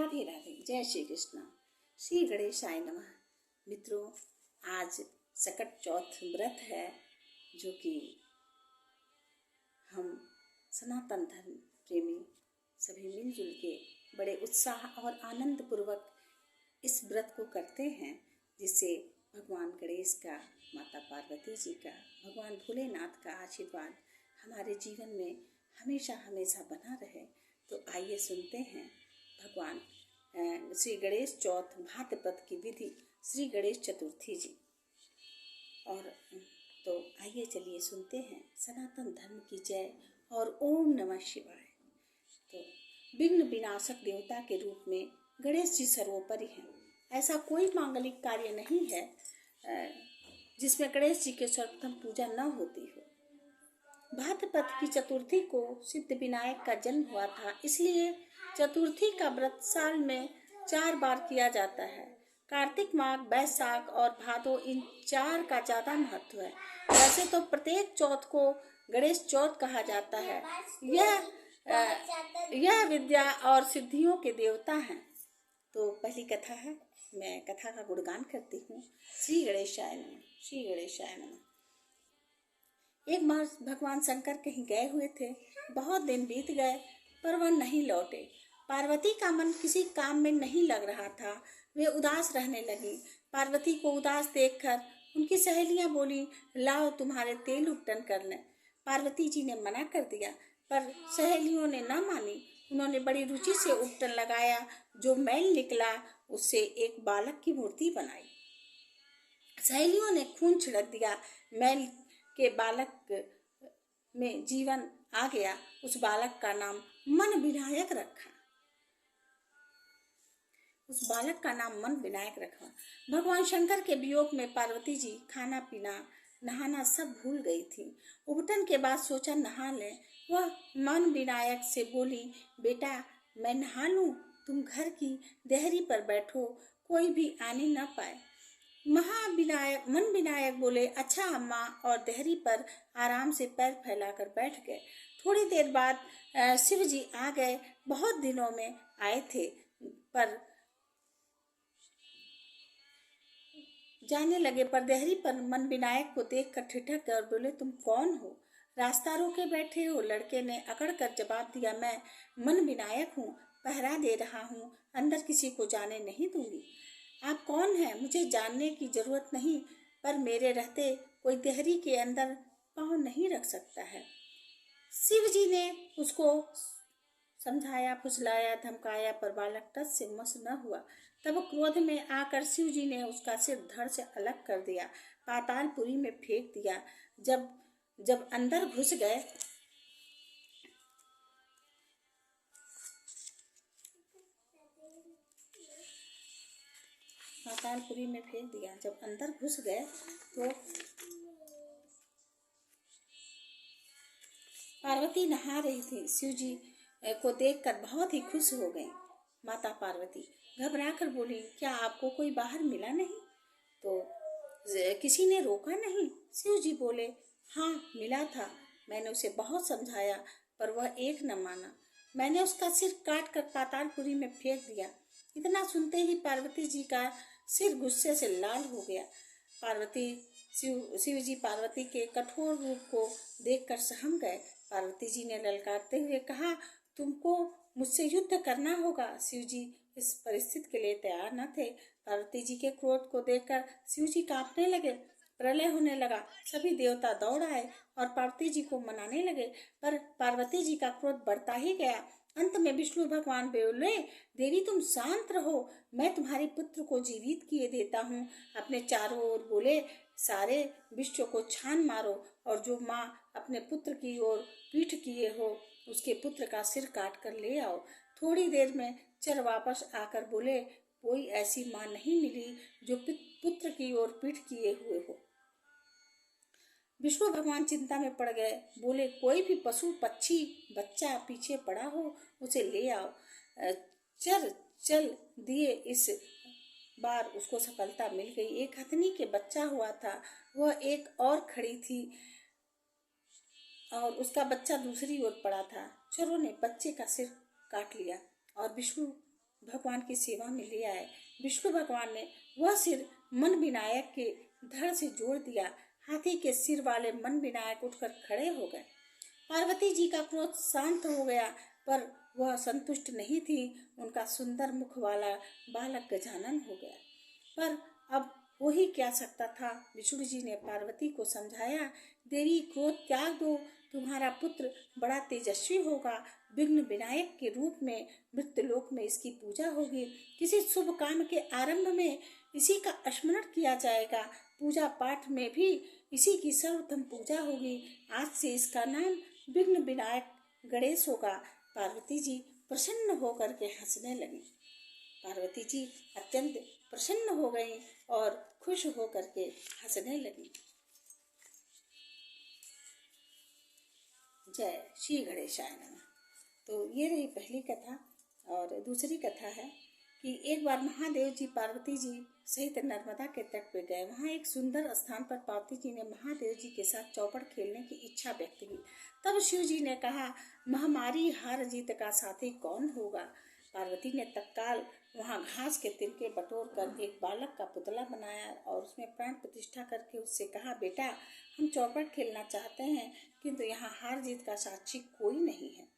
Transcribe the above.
राधे राधे। जय श्री कृष्ण। श्री गणेशाय नमः। मित्रों, आज सकट चौथ व्रत है जो कि हम सनातन धर्म प्रेमी सभी मिलजुल के बड़े उत्साह और आनंद पूर्वक इस व्रत को करते हैं, जिससे भगवान गणेश का, माता पार्वती जी का, भगवान भोलेनाथ का आशीर्वाद हमारे जीवन में हमेशा हमेशा बना रहे। तो आइए सुनते हैं भगवान श्री गणेश चौथ भाद्रपद की विधि, श्री गणेश चतुर्थी जी। और तो आइए चलिए सुनते हैं। सनातन धर्म की जय और ओम नमः शिवाय। तो विघ्न विनाशक देवता के रूप में गणेश जी सर्वोपरि हैं। ऐसा कोई मांगलिक कार्य नहीं है जिसमें गणेश जी के सर्वप्रथम पूजा न होती हो। भाद्रपद की चतुर्थी को सिद्ध विनायक का जन्म हुआ था, इसलिए चतुर्थी का व्रत साल में 4 बार किया जाता है। कार्तिक माघ, बैसाख और भादो, इन 4 का ज्यादा महत्व है। वैसे तो प्रत्येक चौथ को गणेश चौथ कहा जाता है। यह विद्या और सिद्धियों के देवता हैं। तो पहली कथा है, मैं कथा का गुणगान करती हूँ। श्री गणेशाय नमः, श्री गणेशाय नमः। एक बार भगवान शंकर कहीं गए हुए थे। बहुत दिन बीत गए पर वह नहीं लौटे। पार्वती का मन किसी काम में नहीं लग रहा था। वे उदास रहने लगी। पार्वती को उदास देखकर उनकी सहेलियां बोली, लाओ तुम्हारे तेल उपटन कर लें। पार्वती जी ने मना कर दिया, पर सहेलियों ने न मानी। उन्होंने बड़ी रुचि से उपटन लगाया। जो मैल निकला उससे एक बालक की मूर्ति बनाई। सहेलियों ने खून छिड़क दिया। मैल के बालक में जीवन आ गया। उस बालक का नाम मन विनायक रखा। भगवान शंकर के वियोग में पार्वती जी खाना पीना नहाना सब भूल गई थी। उपटन के बाद सोचा नहा ले। वह मन विनायक से बोली, बेटा मैं नहा लूं, तुम घर की देहरी पर बैठो, कोई भी आने न पाए। मन विनायक बोले, अच्छा अम्मा, और देहरी पर आराम से पैर फैलाकर बैठ गए। थोड़ी देर बाद शिव जी आ गए। बहुत दिनों में आए थे, पर जाने लगे। पर देहरी पर मन विनायक को देखकर ठिठक गए और बोले, तुम कौन हो? रास्ता रोके बैठे हो? लड़के ने अकड़ कर जवाब दिया, मैं मन विनायक हूँ, पहरा दे रहा हूँ, अंदर किसी को जाने नहीं दूंगी। आप कौन हैं? मुझे जानने की जरूरत नहीं, पर मेरे रहते कोई देहरी के अंदर पाँव नहीं रख सकता है। शिव जी ने उसको समझाया, फुसलाया, धमकाया, पर बालक टस से मस न हुआ। तब क्रोध में आकर शिव जी ने उसका सिर धड़ से अलग कर दिया, पातालपुरी में फेंक दिया। जब अंदर घुस गए जब अंदर घुस गए तो पार्वती नहा रही थी। शिव जी को देखकर बहुत ही खुश हो गई। माता पार्वती घबराकर बोली, क्या आपको कोई बाहर मिला नहीं? तो किसी ने रोका नहीं? शिव जी बोले, हाँ मिला था। मैंने उसे बहुत समझाया, पर वह एक न माना। मैंने उसका सिर काट कर पातालपुरी में फेंक दिया। इतना सुनते ही पार्वती जी का सिर गुस्से से लाल हो गया। शिव जी पार्वती के कठोर रूप को देखकर सहम गए। पार्वती जी ने ललकारते हुए कहा, तुमको मुझसे युद्ध करना होगा। शिव जी इस परिस्थिति के लिए तैयार न थे। पार्वती जी के क्रोध को देखकर शिव जी कांपने लगे। प्रलय होने लगा। सभी देवता दौड़ आए और पार्वती जी को मनाने लगे, पर पार्वती जी का क्रोध बढ़ता ही गया। अंत में विष्णु भगवान बोले, देवी तुम शांत रहो, मैं तुम्हारे पुत्र को जीवित किए देता हूँ। अपने चारों ओर बोले, सारे विश्व को छान मारो, और जो माँ अपने पुत्र की ओर पीठ किए हो उसके पुत्र का सिर काट कर ले आओ। थोड़ी देर में चर वापस आकर बोले, कोई ऐसी माँ नहीं मिली जो पुत्र की ओर पीठ किए हुए हो। विष्णु भगवान चिंता में पड़ गए। बोले, कोई भी पशु पक्षी बच्चा पीछे पड़ा हो उसे ले आओ। चल दिए। इस बार उसको सफलता मिल गई। एक हथनी के बच्चा हुआ था, वह एक और खड़ी थी और उसका बच्चा दूसरी ओर पड़ा था। चोरों ने बच्चे का सिर काट लिया और विष्णु भगवान की सेवा में ले आए। विष्णु भगवान ने वह सिर मन विनायक के धड़ से जोड़ दिया। हाथी के सिर वाले मन विनायक उठकर खड़े हो गए। पार्वती जी का क्रोध शांत हो गया, पर वह संतुष्ट नहीं थी। उनका सुंदर मुख वाला बालक गजानन हो गया। पर अब वो ही क्या सकता था। विष्णु जी ने पार्वती को समझाया, देवी क्रोध त्याग दो, तुम्हारा पुत्र बड़ा तेजस्वी होगा। विघ्न विनायक के रूप में मृत्युलोक में इसकी पूजा होगी। किसी शुभ काम के आरंभ में इसी का स्मरण किया जाएगा। पूजा पाठ में भी इसी की सर्वोत्तम पूजा होगी। आज से इसका नाम विघ्न विनायक गणेश होगा। पार्वती जी प्रसन्न होकर के हंसने लगी। पार्वती जी अत्यंत प्रसन्न हो गई और खुश होकर के हंसने लगी। जय श्री गणेशाय नमः। तो ये रही पहली कथा। और दूसरी कथा है कि एक बार महादेव जी पार्वती जी सहित नर्मदा के तट पर गए। वहाँ एक सुंदर स्थान पर पार्वती जी ने महादेव जी के साथ चौपड़ खेलने की इच्छा व्यक्त की। तब शिव जी ने कहा, महामारी हार जीत का साथी कौन होगा। पार्वती ने तत्काल वहाँ घास के तिनके बटोर कर एक बालक का पुतला बनाया और उसमें प्राण प्रतिष्ठा करके उससे कहा, बेटा हम चौपड़ खेलना चाहते हैं, किंतु यहाँ हार जीत का साक्षी कोई नहीं है।